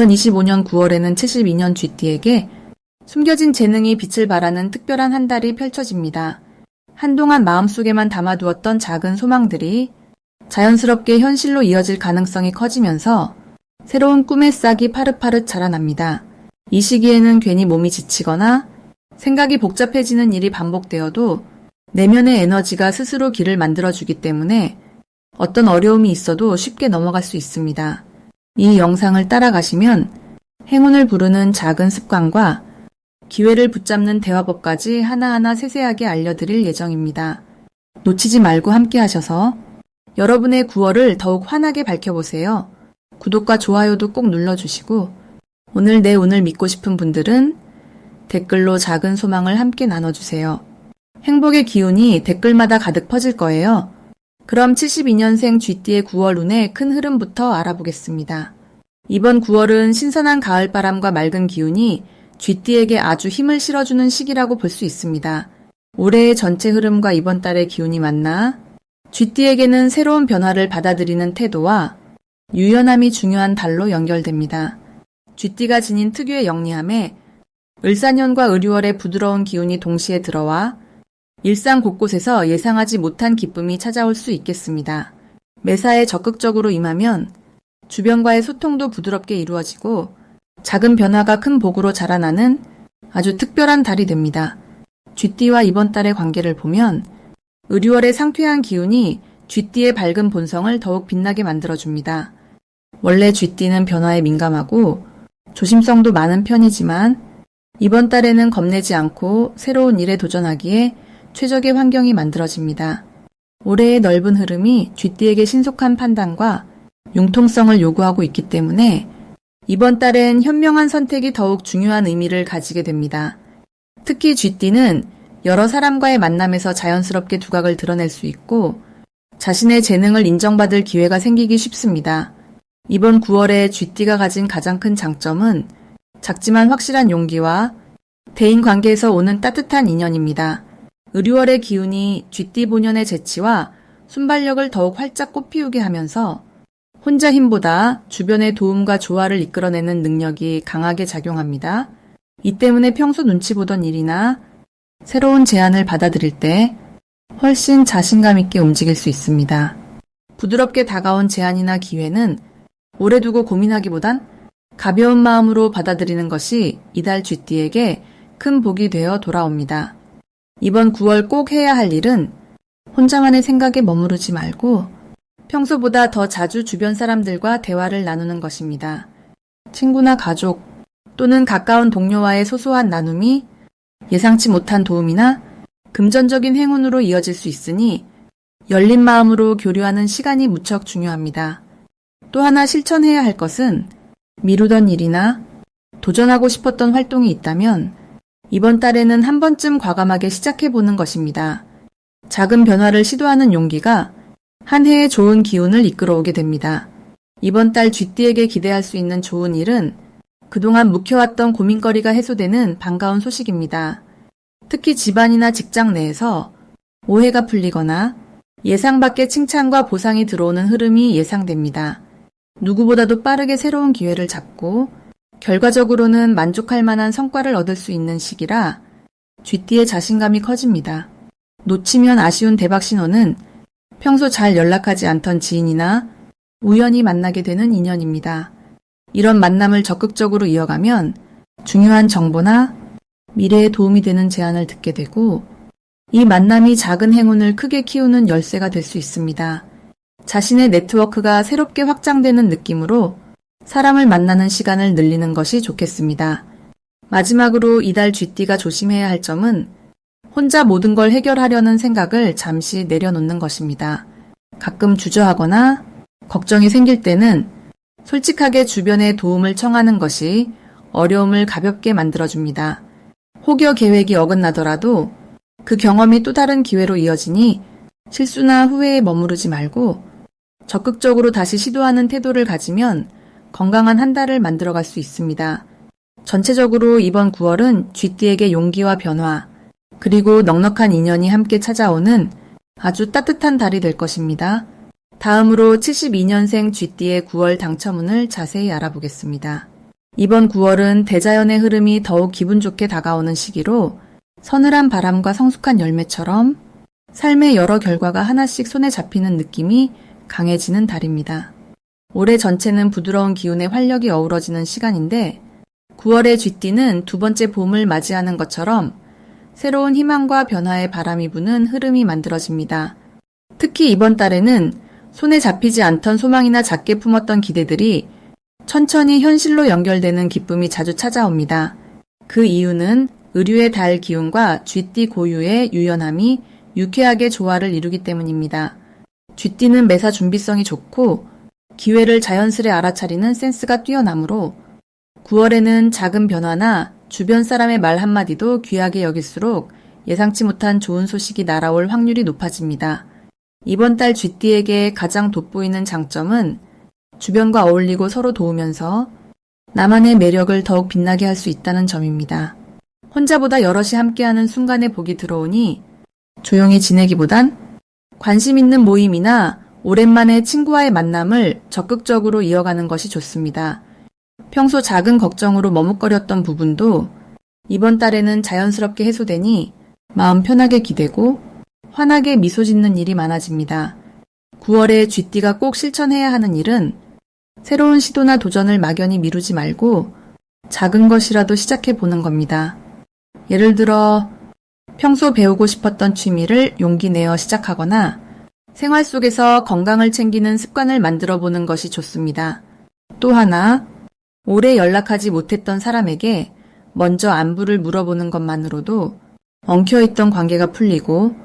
2025년 9월에는 72년 쥐띠에게 숨겨진 재능이 빛을 발하는 특별한 한 달이 펼쳐집니다. 한동안 마음속에만 담아두었던 작은 소망들이 자연스럽게 현실로 이어질 가능성이 커지면서 새로운 꿈의 싹이 파릇파릇 자라납니다. 이 시기에는 괜히 몸이 지치거나 생각이 복잡해지는 일이 반복되어도 내면의 에너지가 스스로 길을 만들어주기 때문에 어떤 어려움이 있어도 쉽게 넘어갈 수 있습니다. 이 영상을 따라가시면 행운을 부르는 작은 습관과 기회를 붙잡는 대화법까지 하나하나 세세하게 알려드릴 예정입니다. 놓치지 말고 함께 하셔서 여러분의 9월을 더욱 환하게 밝혀보세요. 구독과 좋아요도 꼭 눌러주시고 오늘 내 운을 믿고 싶은 분들은 댓글로 작은 소망을 함께 나눠주세요. 행복의 기운이 댓글마다 가득 퍼질 거예요. 그럼 72년생 쥐띠의 9월 운의 큰 흐름부터 알아보겠습니다. 이번 9월은 신선한 가을바람과 맑은 기운이 쥐띠에게 아주 힘을 실어주는 시기라고 볼 수 있습니다. 올해의 전체 흐름과 이번 달의 기운이 만나 쥐띠에게는 새로운 변화를 받아들이는 태도와 유연함이 중요한 달로 연결됩니다. 쥐띠가 지닌 특유의 영리함에 을사년과 을유월의 부드러운 기운이 동시에 들어와 일상 곳곳에서 예상하지 못한 기쁨이 찾아올 수 있겠습니다. 매사에 적극적으로 임하면 주변과의 소통도 부드럽게 이루어지고 작은 변화가 큰 복으로 자라나는 아주 특별한 달이 됩니다. 쥐띠와 이번 달의 관계를 보면 을유월의 상쾌한 기운이 쥐띠의 밝은 본성을 더욱 빛나게 만들어줍니다. 원래 쥐띠는 변화에 민감하고 조심성도 많은 편이지만 이번 달에는 겁내지 않고 새로운 일에 도전하기에 최적의 환경이 만들어집니다. 올해의 넓은 흐름이 쥐띠에게 신속한 판단과 융통성을 요구하고 있기 때문에 이번 달엔 현명한 선택이 더욱 중요한 의미를 가지게 됩니다. 특히 쥐띠는 여러 사람과의 만남에서 자연스럽게 두각을 드러낼 수 있고 자신의 재능을 인정받을 기회가 생기기 쉽습니다. 이번 9월에 쥐띠가 가진 가장 큰 장점은 작지만 확실한 용기와 대인 관계에서 오는 따뜻한 인연입니다. 을유월의 기운이 쥐띠 본연의 재치와 순발력을 더욱 활짝 꽃피우게 하면서 혼자 힘보다 주변의 도움과 조화를 이끌어내는 능력이 강하게 작용합니다. 이 때문에 평소 눈치 보던 일이나 새로운 제안을 받아들일 때 훨씬 자신감 있게 움직일 수 있습니다. 부드럽게 다가온 제안이나 기회는 오래 두고 고민하기보단 가벼운 마음으로 받아들이는 것이 이달 쥐띠에게 큰 복이 되어 돌아옵니다. 이번 9월 꼭 해야 할 일은 혼자만의 생각에 머무르지 말고 평소보다 더 자주 주변 사람들과 대화를 나누는 것입니다. 친구나 가족 또는 가까운 동료와의 소소한 나눔이 예상치 못한 도움이나 금전적인 행운으로 이어질 수 있으니 열린 마음으로 교류하는 시간이 무척 중요합니다. 또 하나 실천해야 할 것은 미루던 일이나 도전하고 싶었던 활동이 있다면 이번 달에는 한 번쯤 과감하게 시작해보는 것입니다. 작은 변화를 시도하는 용기가 한 해의 좋은 기운을 이끌어오게 됩니다. 이번 달 쥐띠에게 기대할 수 있는 좋은 일은 그동안 묵혀왔던 고민거리가 해소되는 반가운 소식입니다. 특히 집안이나 직장 내에서 오해가 풀리거나 예상 밖의 칭찬과 보상이 들어오는 흐름이 예상됩니다. 누구보다도 빠르게 새로운 기회를 잡고 결과적으로는 만족할 만한 성과를 얻을 수 있는 시기라 쥐띠의 자신감이 커집니다. 놓치면 아쉬운 대박 신호는 평소 잘 연락하지 않던 지인이나 우연히 만나게 되는 인연입니다. 이런 만남을 적극적으로 이어가면 중요한 정보나 미래에 도움이 되는 제안을 듣게 되고 이 만남이 작은 행운을 크게 키우는 열쇠가 될 수 있습니다. 자신의 네트워크가 새롭게 확장되는 느낌으로 사람을 만나는 시간을 늘리는 것이 좋겠습니다. 마지막으로 이달 쥐띠가 조심해야 할 점은 혼자 모든 걸 해결하려는 생각을 잠시 내려놓는 것입니다. 가끔 주저하거나 걱정이 생길 때는 솔직하게 주변의 도움을 청하는 것이 어려움을 가볍게 만들어줍니다. 혹여 계획이 어긋나더라도 그 경험이 또 다른 기회로 이어지니 실수나 후회에 머무르지 말고 적극적으로 다시 시도하는 태도를 가지면 건강한 한 달을 만들어갈 수 있습니다. 전체적으로 이번 9월은 쥐띠에게 용기와 변화, 그리고 넉넉한 인연이 함께 찾아오는 아주 따뜻한 달이 될 것입니다. 다음으로 72년생 쥐띠의 9월 당첨운을 자세히 알아보겠습니다. 이번 9월은 대자연의 흐름이 더욱 기분 좋게 다가오는 시기로 서늘한 바람과 성숙한 열매처럼 삶의 여러 결과가 하나씩 손에 잡히는 느낌이 강해지는 달입니다. 올해 전체는 부드러운 기운의 활력이 어우러지는 시간인데 9월의 쥐띠는 두 번째 봄을 맞이하는 것처럼 새로운 희망과 변화의 바람이 부는 흐름이 만들어집니다. 특히 이번 달에는 손에 잡히지 않던 소망이나 작게 품었던 기대들이 천천히 현실로 연결되는 기쁨이 자주 찾아옵니다. 그 이유는 의류의 달 기운과 쥐띠 고유의 유연함이 유쾌하게 조화를 이루기 때문입니다. 쥐띠는 매사 준비성이 좋고 기회를 자연스레 알아차리는 센스가 뛰어나므로 9월에는 작은 변화나 주변 사람의 말 한마디도 귀하게 여길수록 예상치 못한 좋은 소식이 날아올 확률이 높아집니다. 이번 달 쥐띠에게 가장 돋보이는 장점은 주변과 어울리고 서로 도우면서 나만의 매력을 더욱 빛나게 할 수 있다는 점입니다. 혼자보다 여럿이 함께하는 순간에 복이 들어오니 조용히 지내기보단 관심 있는 모임이나 오랜만에 친구와의 만남을 적극적으로 이어가는 것이 좋습니다. 평소 작은 걱정으로 머뭇거렸던 부분도 이번 달에는 자연스럽게 해소되니 마음 편하게 기대고 환하게 미소 짓는 일이 많아집니다. 9월에 쥐띠가 꼭 실천해야 하는 일은 새로운 시도나 도전을 막연히 미루지 말고 작은 것이라도 시작해 보는 겁니다. 예를 들어 평소 배우고 싶었던 취미를 용기 내어 시작하거나 생활 속에서 건강을 챙기는 습관을 만들어 보는 것이 좋습니다. 또 하나, 오래 연락하지 못했던 사람에게 먼저 안부를 물어보는 것만으로도 엉켜있던 관계가 풀리고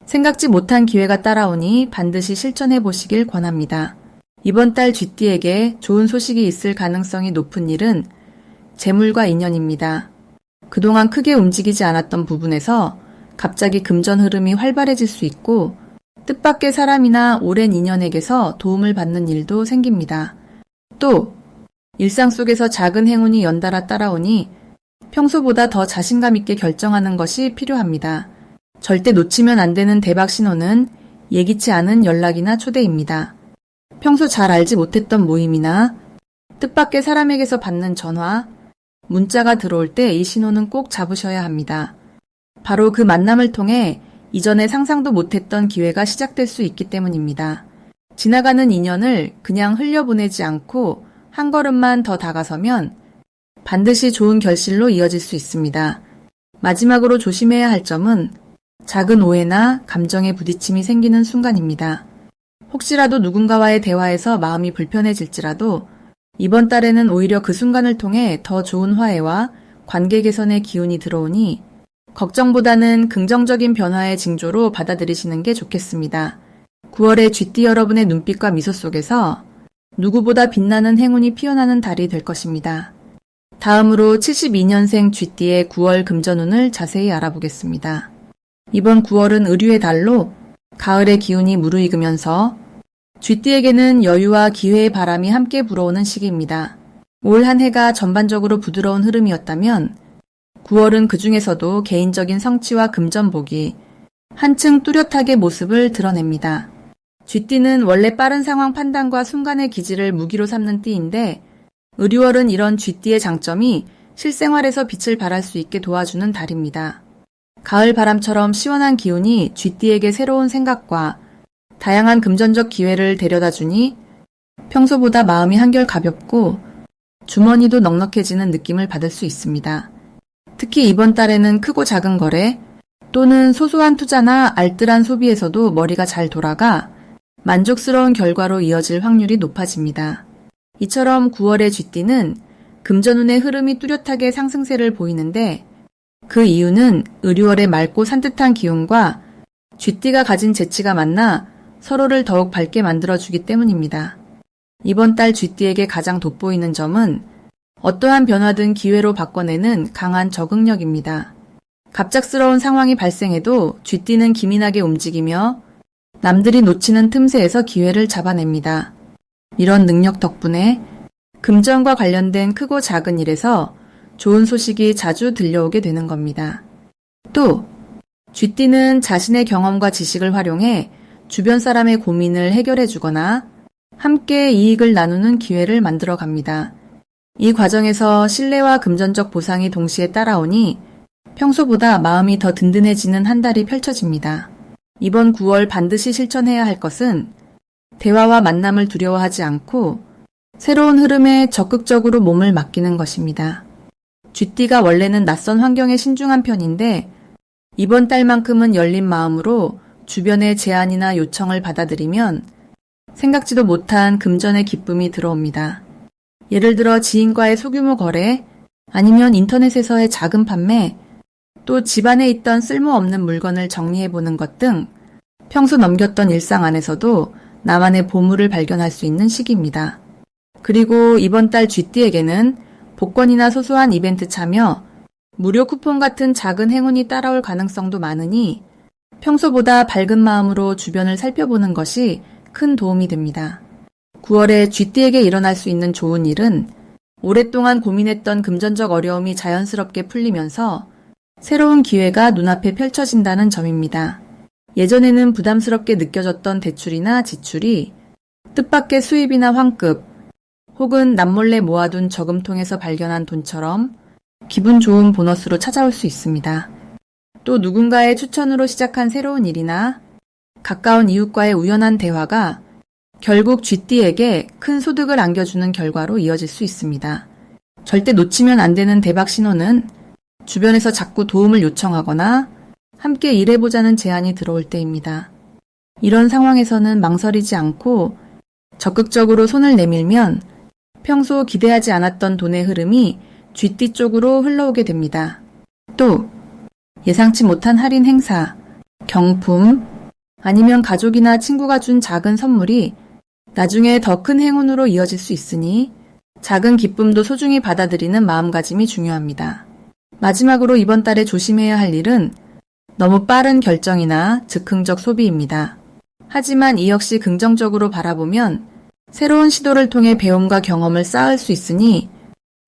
생각지 못한 기회가 따라오니 반드시 실천해 보시길 권합니다. 이번 달 쥐띠에게 좋은 소식이 있을 가능성이 높은 일은 재물과 인연입니다. 그동안 크게 움직이지 않았던 부분에서 갑자기 금전 흐름이 활발해질 수 있고 뜻밖의 사람이나 오랜 인연에게서 도움을 받는 일도 생깁니다. 또 일상 속에서 작은 행운이 연달아 따라오니 평소보다 더 자신감 있게 결정하는 것이 필요합니다. 절대 놓치면 안 되는 대박 신호는 예기치 않은 연락이나 초대입니다. 평소 잘 알지 못했던 모임이나 뜻밖의 사람에게서 받는 전화, 문자가 들어올 때 이 신호는 꼭 잡으셔야 합니다. 바로 그 만남을 통해 이전에 상상도 못했던 기회가 시작될 수 있기 때문입니다. 지나가는 인연을 그냥 흘려보내지 않고 한 걸음만 더 다가서면 반드시 좋은 결실로 이어질 수 있습니다. 마지막으로 조심해야 할 점은 작은 오해나 감정의 부딪힘이 생기는 순간입니다. 혹시라도 누군가와의 대화에서 마음이 불편해질지라도 이번 달에는 오히려 그 순간을 통해 더 좋은 화해와 관계 개선의 기운이 들어오니 걱정보다는 긍정적인 변화의 징조로 받아들이시는 게 좋겠습니다. 9월의 쥐띠 여러분의 눈빛과 미소 속에서 누구보다 빛나는 행운이 피어나는 달이 될 것입니다. 다음으로 72년생 쥐띠의 9월 금전운을 자세히 알아보겠습니다. 이번 9월은 의류의 달로 가을의 기운이 무르익으면서 쥐띠에게는 여유와 기회의 바람이 함께 불어오는 시기입니다. 올 한 해가 전반적으로 부드러운 흐름이었다면 9월은 그 중에서도 개인적인 성취와 금전복이 한층 뚜렷하게 모습을 드러냅니다. 쥐띠는 원래 빠른 상황 판단과 순간의 기지를 무기로 삼는 띠인데 의류월은 이런 쥐띠의 장점이 실생활에서 빛을 발할 수 있게 도와주는 달입니다. 가을 바람처럼 시원한 기운이 쥐띠에게 새로운 생각과 다양한 금전적 기회를 데려다 주니 평소보다 마음이 한결 가볍고 주머니도 넉넉해지는 느낌을 받을 수 있습니다. 특히 이번 달에는 크고 작은 거래 또는 소소한 투자나 알뜰한 소비에서도 머리가 잘 돌아가 만족스러운 결과로 이어질 확률이 높아집니다. 이처럼 9월의 쥐띠는 금전운의 흐름이 뚜렷하게 상승세를 보이는데 그 이유는 의류월의 맑고 산뜻한 기운과 쥐띠가 가진 재치가 만나 서로를 더욱 밝게 만들어주기 때문입니다. 이번 달 쥐띠에게 가장 돋보이는 점은 어떠한 변화든 기회로 바꿔내는 강한 적응력입니다. 갑작스러운 상황이 발생해도 쥐띠는 기민하게 움직이며 남들이 놓치는 틈새에서 기회를 잡아냅니다. 이런 능력 덕분에 금전과 관련된 크고 작은 일에서 좋은 소식이 자주 들려오게 되는 겁니다. 또 쥐띠는 자신의 경험과 지식을 활용해 주변 사람의 고민을 해결해 주거나 함께 이익을 나누는 기회를 만들어 갑니다. 이 과정에서 신뢰와 금전적 보상이 동시에 따라오니 평소보다 마음이 더 든든해지는 한 달이 펼쳐집니다. 이번 9월 반드시 실천해야 할 것은 대화와 만남을 두려워하지 않고 새로운 흐름에 적극적으로 몸을 맡기는 것입니다. 쥐띠가 원래는 낯선 환경에 신중한 편인데 이번 달만큼은 열린 마음으로 주변의 제안이나 요청을 받아들이면 생각지도 못한 금전의 기쁨이 들어옵니다. 예를 들어 지인과의 소규모 거래, 아니면 인터넷에서의 작은 판매, 또 집안에 있던 쓸모없는 물건을 정리해보는 것 등 평소 넘겼던 일상 안에서도 나만의 보물을 발견할 수 있는 시기입니다. 그리고 이번 달 쥐띠에게는 복권이나 소소한 이벤트 참여, 무료 쿠폰 같은 작은 행운이 따라올 가능성도 많으니 평소보다 밝은 마음으로 주변을 살펴보는 것이 큰 도움이 됩니다. 9월에 쥐띠에게 일어날 수 있는 좋은 일은 오랫동안 고민했던 금전적 어려움이 자연스럽게 풀리면서 새로운 기회가 눈앞에 펼쳐진다는 점입니다. 예전에는 부담스럽게 느껴졌던 대출이나 지출이 뜻밖의 수입이나 환급, 혹은 남몰래 모아둔 저금통에서 발견한 돈처럼 기분 좋은 보너스로 찾아올 수 있습니다. 또 누군가의 추천으로 시작한 새로운 일이나 가까운 이웃과의 우연한 대화가 결국 쥐띠에게 큰 소득을 안겨주는 결과로 이어질 수 있습니다. 절대 놓치면 안 되는 대박 신호는 주변에서 자꾸 도움을 요청하거나 함께 일해보자는 제안이 들어올 때입니다. 이런 상황에서는 망설이지 않고 적극적으로 손을 내밀면 평소 기대하지 않았던 돈의 흐름이 쥐띠 쪽으로 흘러오게 됩니다. 또 예상치 못한 할인 행사, 경품, 아니면 가족이나 친구가 준 작은 선물이 나중에 더 큰 행운으로 이어질 수 있으니 작은 기쁨도 소중히 받아들이는 마음가짐이 중요합니다. 마지막으로 이번 달에 조심해야 할 일은 너무 빠른 결정이나 즉흥적 소비입니다. 하지만 이 역시 긍정적으로 바라보면 새로운 시도를 통해 배움과 경험을 쌓을 수 있으니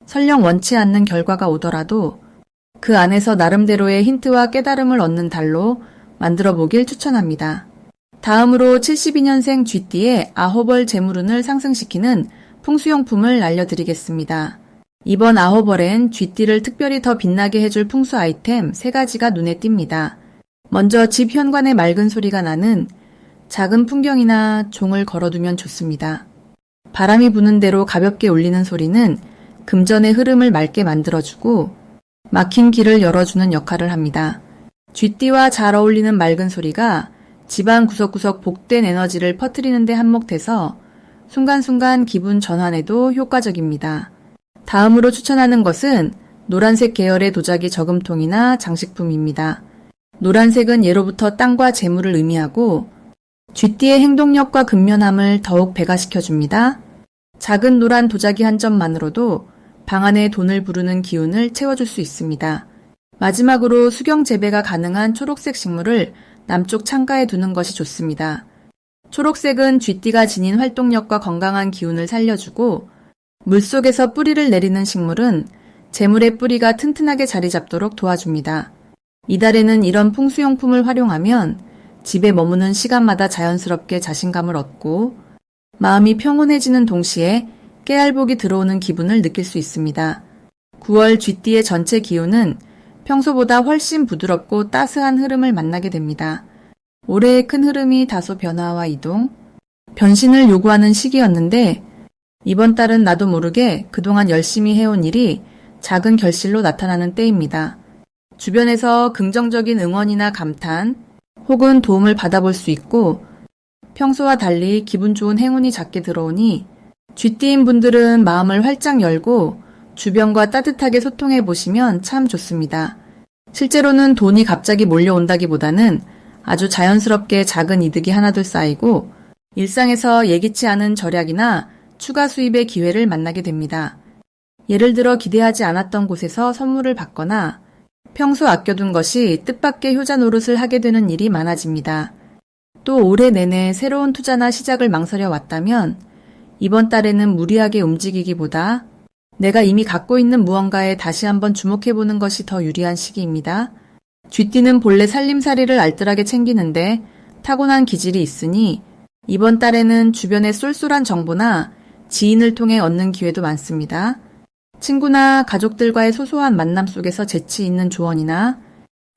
설령 원치 않는 결과가 오더라도 그 안에서 나름대로의 힌트와 깨달음을 얻는 달로 만들어 보길 추천합니다. 다음으로 72년생 쥐띠의 아호벌 재물운을 상승시키는 풍수용품을 알려드리겠습니다. 이번 아호벌엔 쥐띠를 특별히 더 빛나게 해줄 풍수 아이템 3가지가 눈에 띕니다. 먼저 집 현관에 맑은 소리가 나는 작은 풍경이나 종을 걸어두면 좋습니다. 바람이 부는 대로 가볍게 울리는 소리는 금전의 흐름을 맑게 만들어주고 막힌 길을 열어주는 역할을 합니다. 쥐띠와 잘 어울리는 맑은 소리가 집안 구석구석 복된 에너지를 퍼뜨리는 데 한몫돼서 순간순간 기분 전환에도 효과적입니다. 다음으로 추천하는 것은 노란색 계열의 도자기 저금통이나 장식품입니다. 노란색은 예로부터 땅과 재물을 의미하고 쥐띠의 행동력과 근면함을 더욱 배가시켜줍니다. 작은 노란 도자기 한 점만으로도 방 안에 돈을 부르는 기운을 채워줄 수 있습니다. 마지막으로 수경 재배가 가능한 초록색 식물을 남쪽 창가에 두는 것이 좋습니다. 초록색은 쥐띠가 지닌 활동력과 건강한 기운을 살려주고 물속에서 뿌리를 내리는 식물은 재물의 뿌리가 튼튼하게 자리 잡도록 도와줍니다. 이달에는 이런 풍수용품을 활용하면 집에 머무는 시간마다 자연스럽게 자신감을 얻고 마음이 평온해지는 동시에 깨알복이 들어오는 기분을 느낄 수 있습니다. 9월 쥐띠의 전체 기운은 평소보다 훨씬 부드럽고 따스한 흐름을 만나게 됩니다. 올해의 큰 흐름이 다소 변화와 이동, 변신을 요구하는 시기였는데 이번 달은 나도 모르게 그동안 열심히 해온 일이 작은 결실로 나타나는 때입니다. 주변에서 긍정적인 응원이나 감탄 혹은 도움을 받아볼 수 있고 평소와 달리 기분 좋은 행운이 잦게 들어오니 쥐띠인 분들은 마음을 활짝 열고 주변과 따뜻하게 소통해 보시면 참 좋습니다. 실제로는 돈이 갑자기 몰려온다기보다는 아주 자연스럽게 작은 이득이 하나둘 쌓이고 일상에서 예기치 않은 절약이나 추가 수입의 기회를 만나게 됩니다. 예를 들어 기대하지 않았던 곳에서 선물을 받거나 평소 아껴둔 것이 뜻밖의 효자 노릇을 하게 되는 일이 많아집니다. 또 올해 내내 새로운 투자나 시작을 망설여 왔다면 이번 달에는 무리하게 움직이기보다 내가 이미 갖고 있는 무언가에 다시 한번 주목해보는 것이 더 유리한 시기입니다. 쥐띠는 본래 살림살이를 알뜰하게 챙기는데 타고난 기질이 있으니 이번 달에는 주변의 쏠쏠한 정보나 지인을 통해 얻는 기회도 많습니다. 친구나 가족들과의 소소한 만남 속에서 재치 있는 조언이나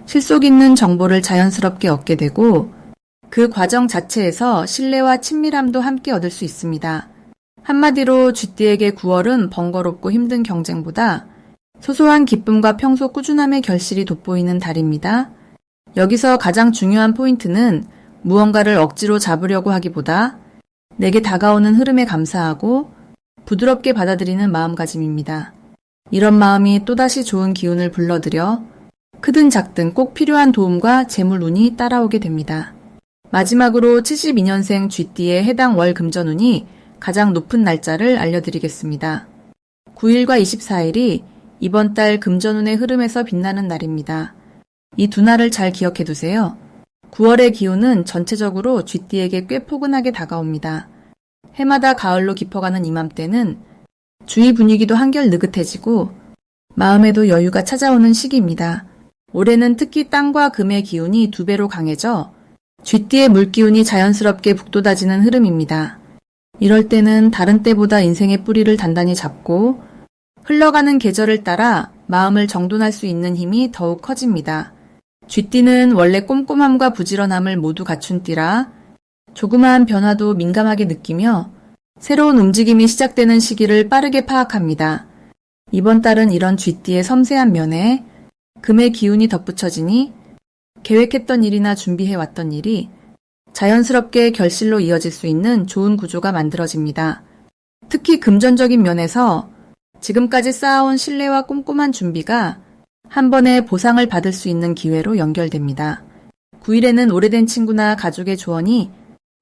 실속 있는 정보를 자연스럽게 얻게 되고 그 과정 자체에서 신뢰와 친밀함도 함께 얻을 수 있습니다. 한마디로 쥐띠에게 9월은 번거롭고 힘든 경쟁보다 소소한 기쁨과 평소 꾸준함의 결실이 돋보이는 달입니다. 여기서 가장 중요한 포인트는 무언가를 억지로 잡으려고 하기보다 내게 다가오는 흐름에 감사하고 부드럽게 받아들이는 마음가짐입니다. 이런 마음이 또다시 좋은 기운을 불러들여 크든 작든 꼭 필요한 도움과 재물운이 따라오게 됩니다. 마지막으로 72년생 쥐띠의 해당 월 금전운이 가장 높은 날짜를 알려드리겠습니다. 9일과 24일이 이번 달 금전운의 흐름에서 빛나는 날입니다. 이 두 날을 잘 기억해 두세요. 9월의 기운은 전체적으로 쥐띠에게 꽤 포근하게 다가옵니다. 해마다 가을로 깊어가는 이맘때는 주위 분위기도 한결 느긋해지고 마음에도 여유가 찾아오는 시기입니다. 올해는 특히 땅과 금의 기운이 2배로 강해져 쥐띠의 물기운이 자연스럽게 북돋아지는 흐름입니다. 이럴 때는 다른 때보다 인생의 뿌리를 단단히 잡고 흘러가는 계절을 따라 마음을 정돈할 수 있는 힘이 더욱 커집니다. 쥐띠는 원래 꼼꼼함과 부지런함을 모두 갖춘 띠라 조그마한 변화도 민감하게 느끼며 새로운 움직임이 시작되는 시기를 빠르게 파악합니다. 이번 달은 이런 쥐띠의 섬세한 면에 금의 기운이 덧붙여지니 계획했던 일이나 준비해왔던 일이 자연스럽게 결실로 이어질 수 있는 좋은 구조가 만들어집니다. 특히 금전적인 면에서 지금까지 쌓아온 신뢰와 꼼꼼한 준비가 한 번에 보상을 받을 수 있는 기회로 연결됩니다. 9일에는 오래된 친구나 가족의 조언이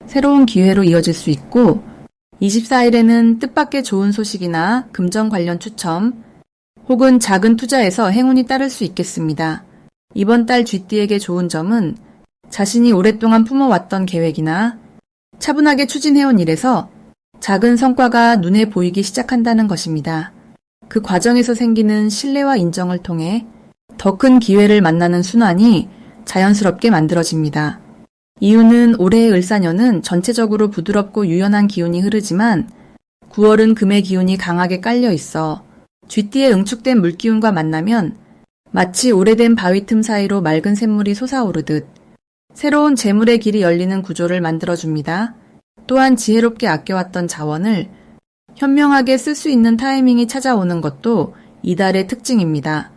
새로운 기회로 이어질 수 있고 24일에는 뜻밖의 좋은 소식이나 금전 관련 추첨 혹은 작은 투자에서 행운이 따를 수 있겠습니다. 이번 달 쥐띠에게 좋은 점은 자신이 오랫동안 품어왔던 계획이나 차분하게 추진해온 일에서 작은 성과가 눈에 보이기 시작한다는 것입니다. 그 과정에서 생기는 신뢰와 인정을 통해 더 큰 기회를 만나는 순환이 자연스럽게 만들어집니다. 이유는 올해의 을사년은 전체적으로 부드럽고 유연한 기운이 흐르지만 9월은 금의 기운이 강하게 깔려 있어 쥐띠의 응축된 물기운과 만나면 마치 오래된 바위 틈 사이로 맑은 샘물이 솟아오르듯 새로운 재물의 길이 열리는 구조를 만들어줍니다. 또한 지혜롭게 아껴왔던 자원을 현명하게 쓸 수 있는 타이밍이 찾아오는 것도 이달의 특징입니다.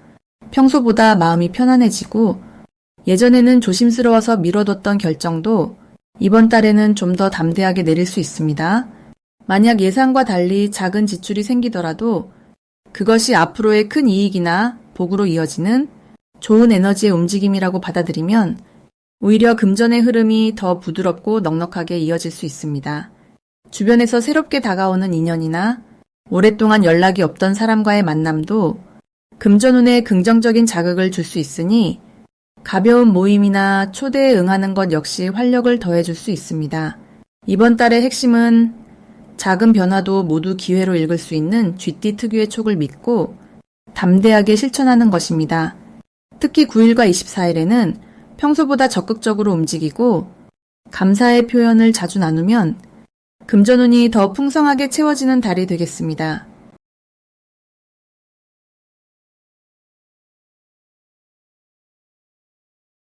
평소보다 마음이 편안해지고 예전에는 조심스러워서 미뤄뒀던 결정도 이번 달에는 좀 더 담대하게 내릴 수 있습니다. 만약 예상과 달리 작은 지출이 생기더라도 그것이 앞으로의 큰 이익이나 복으로 이어지는 좋은 에너지의 움직임이라고 받아들이면 오히려 금전의 흐름이 더 부드럽고 넉넉하게 이어질 수 있습니다. 주변에서 새롭게 다가오는 인연이나 오랫동안 연락이 없던 사람과의 만남도 금전운에 긍정적인 자극을 줄 수 있으니 가벼운 모임이나 초대에 응하는 것 역시 활력을 더해줄 수 있습니다. 이번 달의 핵심은 작은 변화도 모두 기회로 읽을 수 있는 쥐띠 특유의 촉을 믿고 담대하게 실천하는 것입니다. 특히 9일과 24일에는 평소보다 적극적으로 움직이고 감사의 표현을 자주 나누면 금전운이 더 풍성하게 채워지는 달이 되겠습니다.